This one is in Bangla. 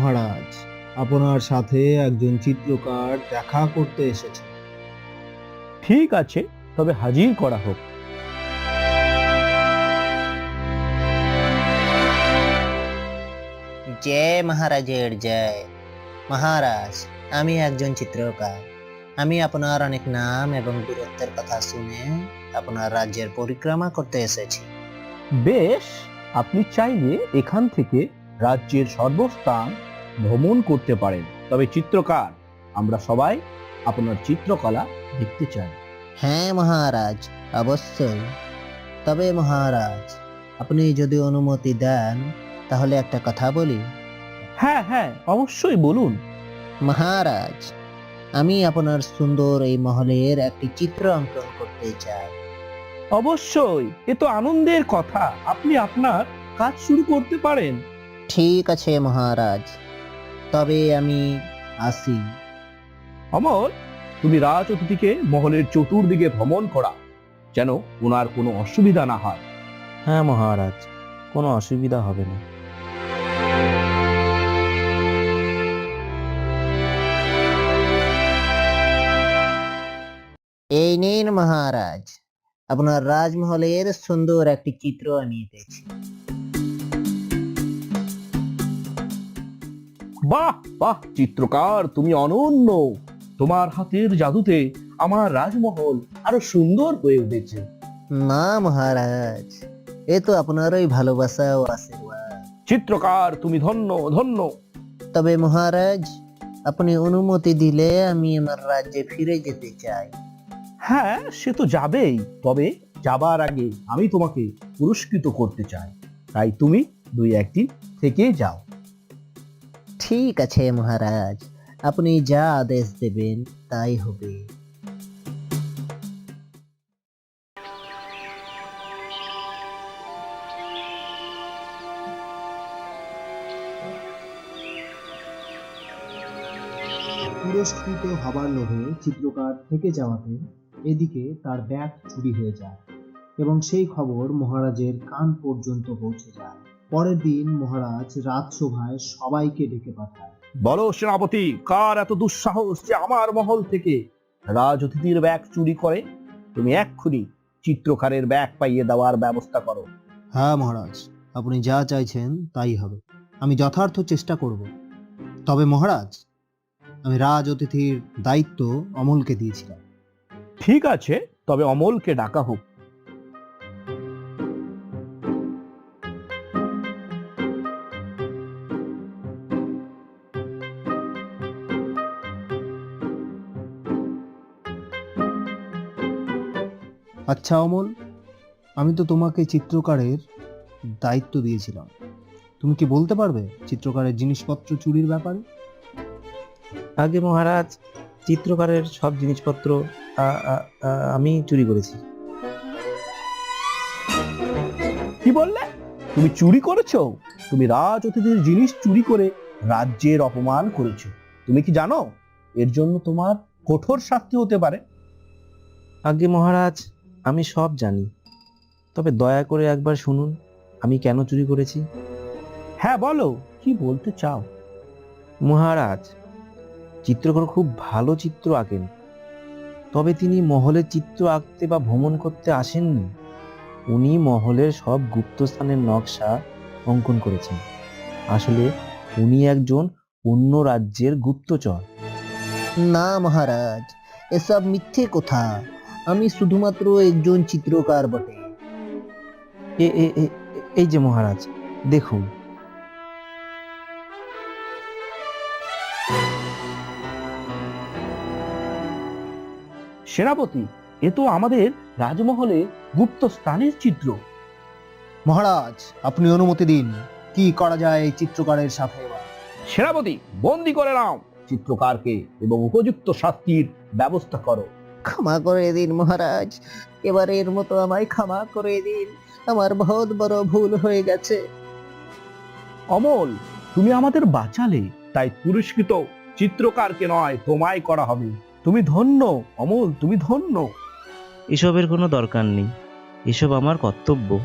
মহারাজ, আপনার সাথে একজন চিত্রকার দেখা করতে এসেছে। ঠিক আছে, তবে হাজির করা হোক। জয় মহারাজের জয়। মহারাজ, আমি একজন চিত্রকার। আমি আপনার অনেক নাম এবং বীরত্বের কথা শুনে আপনার রাজ্যের পরিক্রমা করতে এসেছি। বেশ, আপনি চাইলে এখান থেকে রাজ্যের সর্বস্থান ভ্রমণ করতে পারেন। তবে চিত্রকার, আমরা সবাই আপনার চিত্রকলা দেখতে চাই। হ্যাঁ মহারাজ, অবশ্যই। তবে মহারাজ, আপনি যদি অনুমতি দেন তাহলে একটা কথা বলি। হ্যাঁ হ্যাঁ, অবশ্যই বলুন। মহারাজ, আমি আপনার সুন্দর এই মহলের একটি চিত্র অঙ্কন করতে চাই। অবশ্যই, এ তো আনন্দের কথা। আপনি আপনার কাজ শুরু করতে পারেন। ঠিক আছে মহারাজ, তবে আমি আসি। অমল, তুমি রাজ অতিথিকে মহলের চতুর্দিকে ভ্রমণ করা, যেন ওনার কোনো অসুবিধা না হয়। হ্যাঁ মহারাজ, কোনো অসুবিধা হবে না। এই নিন মহারাজ, আপনার রাজমহলের সুন্দর একটি চিত্র আমি এঁকেছি। বাহ বাহ চিত্রকার, তুমি অনন্য। তোমার হাতের জাদুতে আমার রাজমহল আরো সুন্দর হয়ে উঠেছে। না মহারাজ, এ তো আপনারই ভালোবাসা ও আশীর্বাদ। চিত্রকার, তুমি ধন্য ধন্য। তবে মহারাজ, আপনি অনুমতি দিলে আমি আমার রাজ্যে ফিরে যেতে চাই। হ্যাঁ, সে তো যাবেই। তবে যাবার আগে আমি তোমাকে পুরস্কৃত করতে চাই, তাই তুমি 2-1 দিন থেকে যাও। ঠিক আছে মহারাজ, আপনি যা আদেশ দেবেন তাই হবে। পুরস্কৃত হবার লোভে চিত্রকার থেকে যাওয়াতে এদিকে তার ব্যাগ চুরি হয়ে যায় এবং সেই খবর মহারাজের কান পর্যন্ত পৌঁছে যায়। পরের দিন মহারাজ রাজসভায় সবাইকে ডেকে পাঠায়। বলো সেনাপতি, কার এত দুঃসাহস যে আমার মহল থেকে রাজ অতিথির ব্যাগ চুরি করে? তুমি এক্ষুনি চিত্রকারের ব্যাগ পাইয়ে দেওয়ার ব্যবস্থা করো। হ্যাঁ মহারাজ, আপনি যা চাইছেন তাই হবে। আমি যথার্থ চেষ্টা করব। তবে মহারাজ, আমি রাজ অতিথির দায়িত্ব অমলকে দিয়েছিলাম। ঠিক আছে, তবে অমলকে ডাকা হোক। আচ্ছা অমল, আমি তো তোমাকে চিত্রকারের দায়িত্ব দিয়েছিলাম। তুমি কি বলতে পারবে চিত্রকারের জিনিসপত্র চুরির ব্যাপারে? আগে মহারাজ, চিত্রকারের সব জিনিসপত্র আমি চুরি করেছি। কি বললে? তুমি চুরি করেছো? তুমি রাজ অতিথির জিনিস চুরি করে রাজ্যের অপমান করেছো। তুমি কি জানো এর জন্য তোমার কঠোর শাস্তি হতে পারে? আগে মহারাজ, আমি সব জানি। তবে দয়া করে একবার শুনুন, আমি কেন চুরি করেছি। হ্যাঁ বলো, কি বলতে চাও? মহারাজ, চিত্রকর খুব ভালো চিত্র আঁকেন, তবে তিনি মহলের চিত্র আঁকতে বা ভ্রমণ করতে আসেননি। উনি মহলের সব গুপ্তস্থানের নকশা অঙ্কন করেছেন। আসলে উনি একজন অন্য রাজ্যের গুপ্তচর। না মহারাজ, এসব মিথ্যে কথা। আমি শুধুমাত্র একজন চিত্রকার বটে। এ- এ- এ- এই যে মহারাজ, দেখুন। সেনাপতি, এ তো আমাদের রাজমহলে গুপ্ত স্থানের চিত্র। মহারাজ, আপনি অনুমতি দিন। কি করা যায় এই চিত্রকারের সাথে এবার? সেনাপতি, বন্দি করে নাও চিত্রকারকে এবং উপযুক্ত শাস্তির ব্যবস্থা করো। ক্ষমা করে দিন মহারাজ, এবারের মতো আমায় ক্ষমা করে দিন। আমার বহুত বড় ভুল হয়ে গেছে। অমল, তুমি আমাদের বাঁচালে, তাই পুরস্কৃত চিত্রকারকে নয়, তোমায় করা হবে। তুমি ধন্য অমল, তুমি ধন্য। এসবের কোনো দরকার নেই, এসব আমার কর্তব্য।